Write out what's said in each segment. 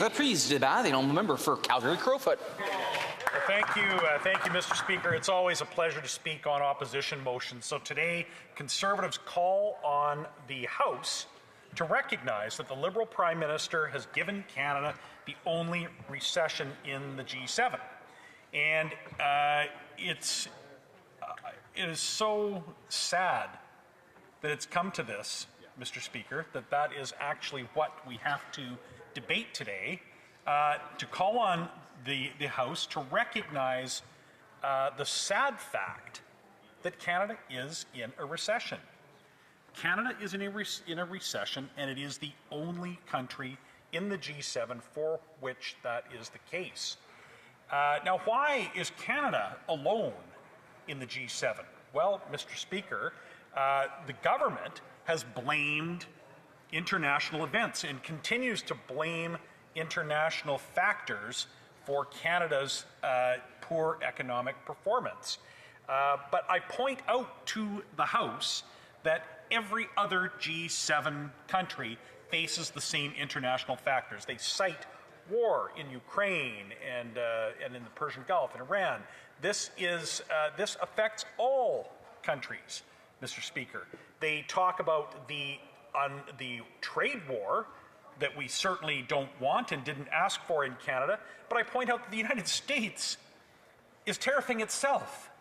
reprise du débat. The honourable member for Calgary-Crowfoot. Well, thank you, Mr. Speaker. It's always a pleasure to speak on opposition motions. So today, Conservatives call on the House to recognize that the Liberal Prime Minister has given Canada the only recession in the G7. And it is so sad that it's come to this, Mr. Speaker, that is actually what we have to debate today, to call on the House to recognize the sad fact that Canada is in a recession. Canada is in a recession, and it is the only country in the G7 for which that is the case. Now, why is Canada alone in the G7? Well, Mr. Speaker, the government has blamed international events and continues to blame international factors for Canada's poor economic performance. But I point out to the House that every other G7 country faces the same international factors. They cite war in Ukraine and in the Persian Gulf and Iran. This affects all countries, Mr. Speaker. They talk about the trade war that we certainly don't want and didn't ask for in Canada, but I point out that the United States is tariffing itself.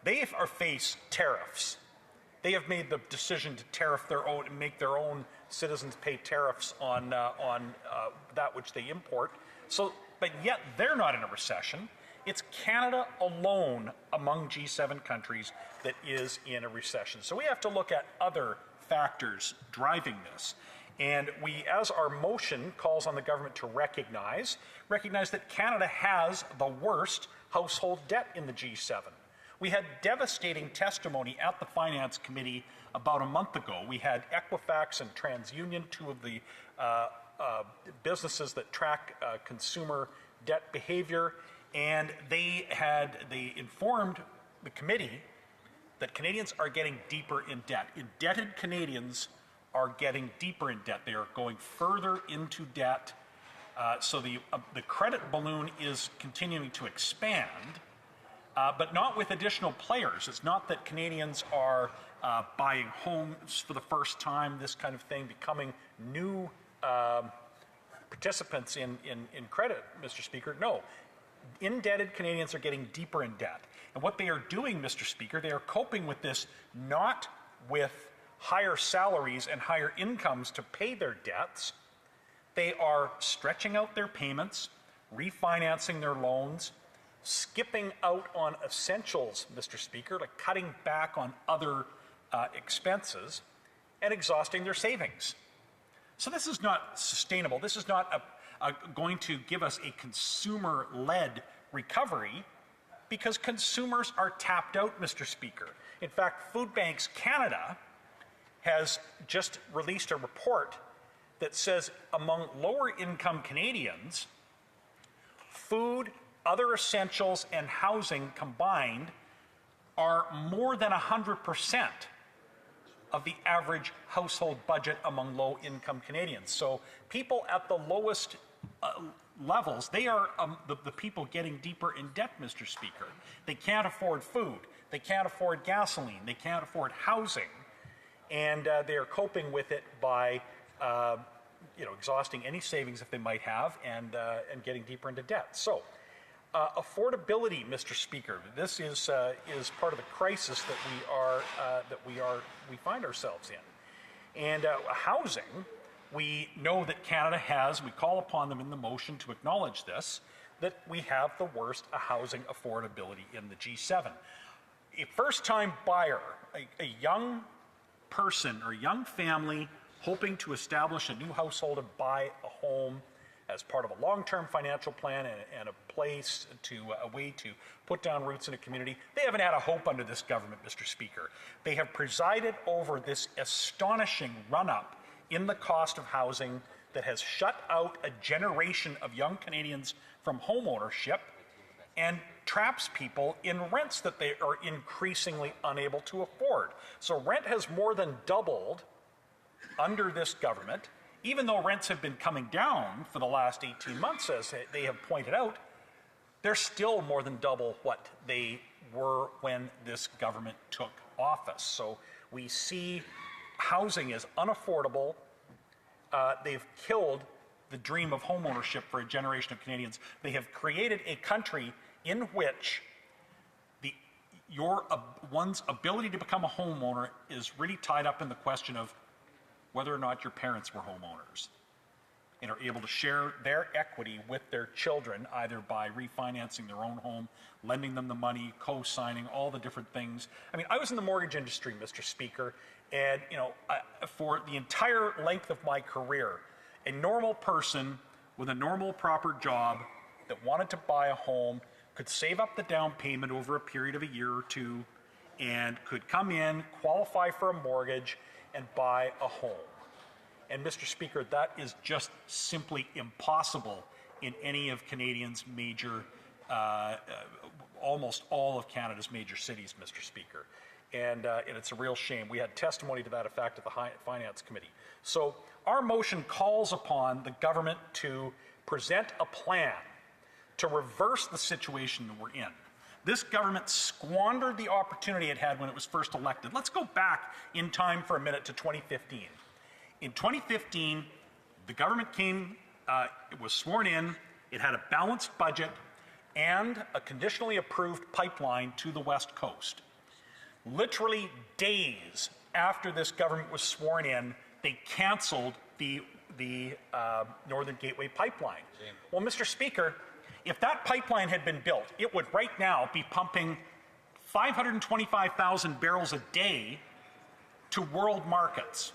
They face tariffs. They have made the decision to tariff their own and make their own citizens pay tariffs on that which they import. So, but yet they're not in a recession. It's Canada alone among G7 countries that is in a recession. So we have to look at other factors driving this. And we, as our motion calls on the government to recognize that Canada has the worst household debt in the G7. We had devastating testimony at the Finance Committee about a month ago. We had Equifax and TransUnion, two of the businesses that track consumer debt behavior, and they informed the committee that Canadians are getting deeper in debt. Indebted Canadians are getting deeper in debt. They are going further into debt. So the credit balloon is continuing to expand, but not with additional players. It's not that Canadians are buying homes for the first time, this kind of thing, becoming new participants in credit, Mr. Speaker. No. Indebted Canadians are getting deeper in debt. And what they are doing, Mr. Speaker, they are coping with this not with higher salaries and higher incomes to pay their debts. They are stretching out their payments, refinancing their loans, skipping out on essentials, Mr. Speaker, like cutting back on other expenses, and exhausting their savings. So this is not sustainable. This is not going to give us a consumer-led recovery, because consumers are tapped out, Mr. Speaker. In fact, Food Banks Canada has just released a report that says among lower-income Canadians, food, other essentials, and housing combined are more than 100% of the average household budget among low-income Canadians. So people at the lowest levels, they are the people getting deeper in debt, Mr. Speaker. They can't afford food. They can't afford gasoline. They can't afford housing. And they are coping with it by exhausting any savings if they might have and getting deeper into debt. So affordability, Mr. Speaker, this is part of the crisis that we find ourselves in. And housing, we know that Canada has, we call upon them in the motion to acknowledge this, that we have the worst housing affordability in the G7. A first-time buyer, a young person or young family hoping to establish a new household and buy a home as part of a long-term financial plan and a way to put down roots in a community, they haven't had a hope under this government, Mr. Speaker. They have presided over this astonishing run-up in the cost of housing that has shut out a generation of young Canadians from home ownership and traps people in rents that they are increasingly unable to afford. So rent has more than doubled under this government even though rents have been coming down for the last 18 months, as they have pointed out, they're still more than double what they were when this government took office. So we see housing is unaffordable. They've killed the dream of homeownership for a generation of Canadians. They have created a country in which one's ability to become a homeowner is really tied up in the question of whether or not your parents were homeowners and are able to share their equity with their children, either by refinancing their own home, lending them the money, co-signing, all the different things. I mean, I was in the mortgage industry, Mr. Speaker, and for the entire length of my career, a normal person with a normal proper job that wanted to buy a home could save up the down payment over a period of a year or two and could come in, qualify for a mortgage, and buy a home. And Mr. Speaker, that is just simply impossible in any of Canadians' major, almost all of Canada's major cities, Mr. Speaker. And it's a real shame. We had testimony to that effect at the Finance Committee. So our motion calls upon the government to present a plan to reverse the situation that we're in. This government squandered the opportunity it had when it was first elected. Let's go back in time for a minute to 2015. In 2015, the government it was sworn in, it had a balanced budget and a conditionally approved pipeline to the West Coast. Literally days after this government was sworn in, they canceled the Northern Gateway pipeline. Well, Mr. Speaker, if that pipeline had been built, it would right now be pumping 525,000 barrels a day to world markets.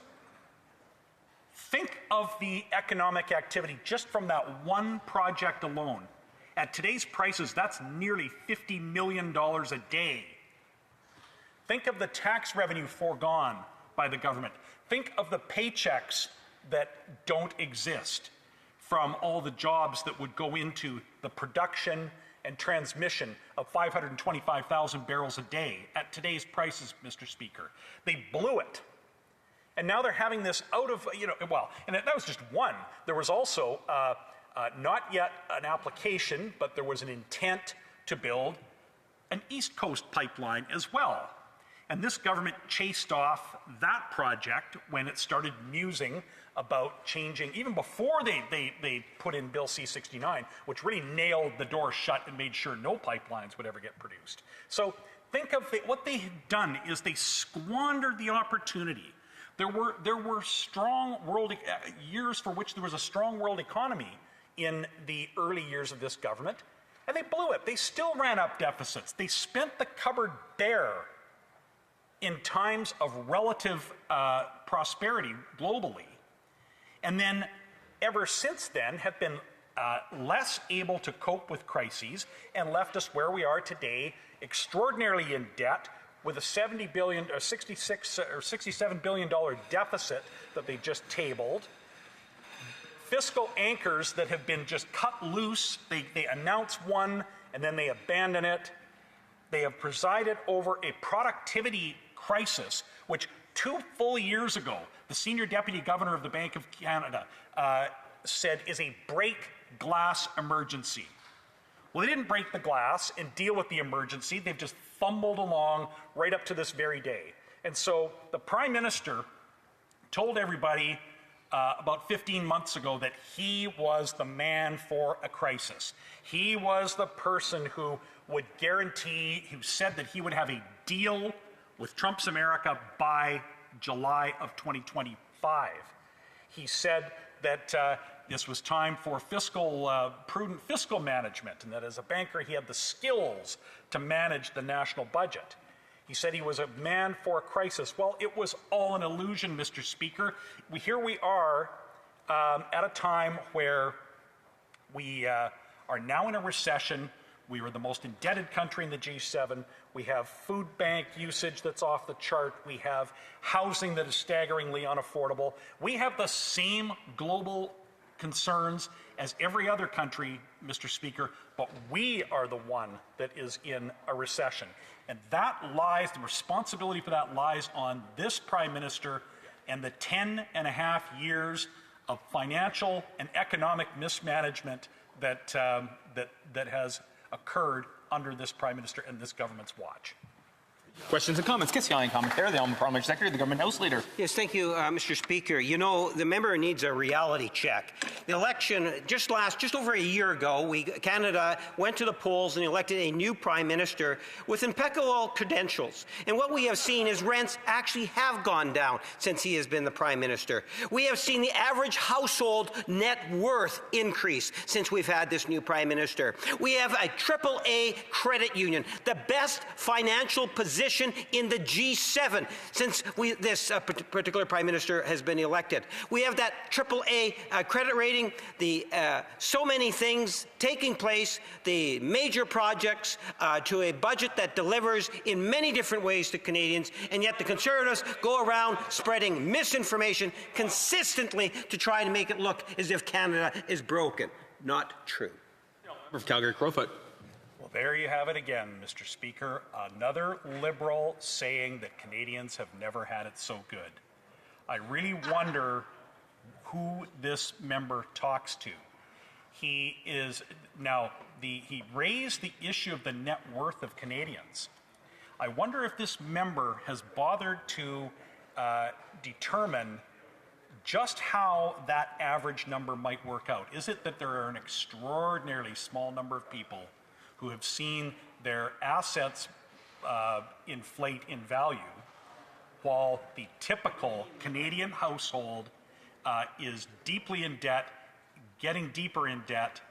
Think of the economic activity just from that one project alone. At today's prices, that's nearly $50 million a day. Think of the tax revenue foregone by the government. Think of the paychecks that don't exist from all the jobs that would go into the production and transmission of 525,000 barrels a day at today's prices, Mr. Speaker. They blew it. And now they're having this out of, and that was just one. There was also not yet an application, but there was an intent to build an East Coast pipeline as well. And this government chased off that project when it started musing about changing, even before they put in Bill C-69, which really nailed the door shut and made sure no pipelines would ever get produced. So think of what they had done is they squandered the opportunity. There were strong world years for which there was a strong world economy in the early years of this government, and they blew it. They still ran up deficits. They spent the cupboard bare in times of relative prosperity globally. And then ever since then have been less able to cope with crises and left us where we are today, extraordinarily in debt, with a $70 billion or $66 or $67 billion deficit that they just tabled. Fiscal anchors that have been just cut loose. They announce one and then they abandon it. They have presided over a productivity crisis, which 2 full years ago, the senior deputy governor of the Bank of Canada said is a break glass emergency. Well, they didn't break the glass and deal with the emergency. They've just fumbled along right up to this very day. And so the Prime Minister told everybody about 15 months ago that he was the man for a crisis. He was the person who would guarantee, who said that he would have a deal with Trump's America by July of 2025. He said that this was time for prudent fiscal management, and that as a banker he had the skills to manage the national budget. He said he was a man for a crisis. Well, it was all an illusion, Mr. Speaker. Here we are at a time where we are now in a recession. We are the most indebted country in the G7. We have food bank usage that's off the chart. We have housing that is staggeringly unaffordable. We have the same global concerns as every other country, Mr. Speaker, but we are the one that is in a recession. And the responsibility for that lies on this Prime Minister and the 10.5 years of financial and economic mismanagement that has occurred under this Prime Minister and this government's watch. Questions and comments. Question commentaire. The Honourable Parliamentary Secretary, the Government House Leader. Yes, thank you, Mr. Speaker. You know, the member needs a reality check. The election just over a year ago, Canada went to the polls and elected a new Prime Minister with impeccable credentials. And what we have seen is rents actually have gone down since he has been the Prime Minister. We have seen the average household net worth increase since we've had this new Prime Minister. We have a AAA credit union, the best financial position in the G7 since this particular Prime Minister has been elected. We have that AAA credit rating, so many things taking place, the major projects to a budget that delivers in many different ways to Canadians, and yet the Conservatives go around spreading misinformation consistently to try to make it look as if Canada is broken. Not true. Member for Calgary Crowfoot. Well, there you have it again, Mr. Speaker. Another Liberal saying that Canadians have never had it so good. I really wonder who this member talks to. He raised the issue of the net worth of Canadians. I wonder if this member has bothered to determine just how that average number might work out. Is it that there are an extraordinarily small number of people who have seen their assets inflate in value, while the typical Canadian household is deeply in debt, getting deeper in debt,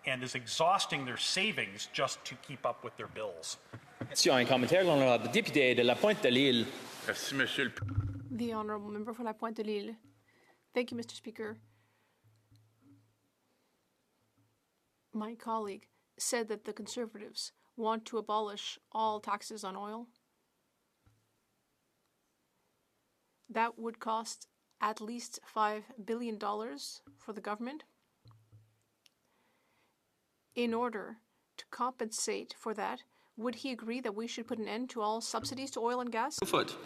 and is exhausting their savings just to keep up with their bills? Question et commentaire. L'honorable député de la Pointe-de-l'Île. Merci, Monsieur le The Honourable Member for La Pointe-de-l'Île. Thank you, Mr. Speaker. My colleague said that the Conservatives want to abolish all taxes on oil. That would cost at least $5 billion for the government. In order to compensate for that, would he agree that we should put an end to all subsidies to oil and gas? Crowfoot.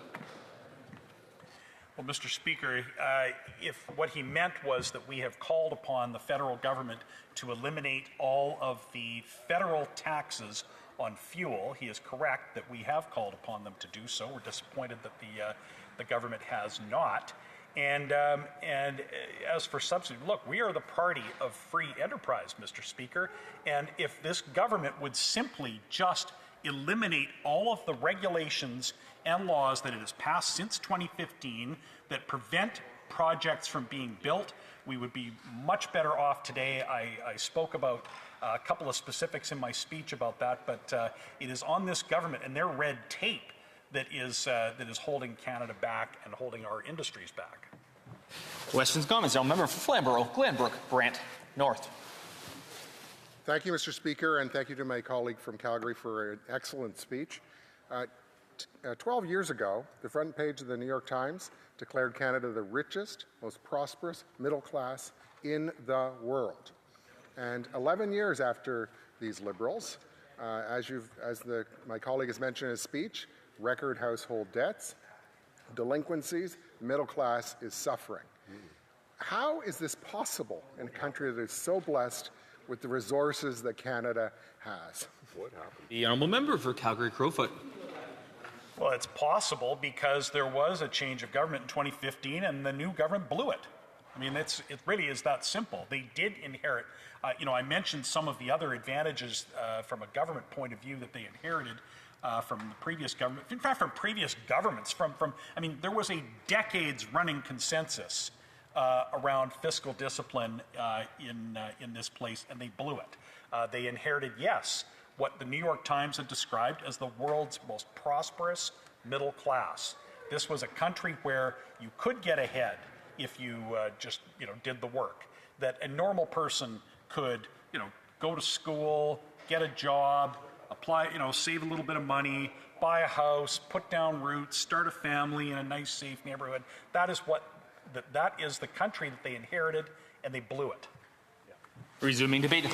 Well, Mr. Speaker, if what he meant was that we have called upon the federal government to eliminate all of the federal taxes on fuel, he is correct that we have called upon them to do so. We're disappointed that the government has not. And as for subsidy, look, we are the party of free enterprise, Mr. Speaker, and if this government would simply just eliminate all of the regulations and laws that it has passed since 2015 that prevent projects from being built, we would be much better off today. I spoke about a couple of specifics in my speech about that, but it is on this government and their red tape that is holding Canada back and holding our industries back. Questions, comments. The Member for Flamborough, Glenbrook, Brant North. Thank you, Mr. Speaker, and thank you to my colleague from Calgary for an excellent speech. 12 years ago, the front page of the New York Times declared Canada the richest, most prosperous middle class in the world. And 11 years after these Liberals, my colleague has mentioned in his speech, record household debts, delinquencies, middle class is suffering. How is this possible in a country that is so blessed with the resources that Canada has? What happened? The Honourable Member for Calgary Crowfoot. Well, it's possible because there was a change of government in 2015 and the new government blew it. I mean, it really is that simple. They did inherit, I mentioned some of the other advantages from a government point of view that they inherited from the previous government. In fact, from previous governments, there was a decades-running consensus around fiscal discipline in this place, and they blew it. They inherited, yes, what the New York Times had described as the world's most prosperous middle class. This was a country where you could get ahead if you just did the work. That a normal person could go to school, get a job, apply, save a little bit of money, buy a house, put down roots, start a family in a nice, safe neighborhood. That is the country that they inherited, and they blew it. Resuming debate.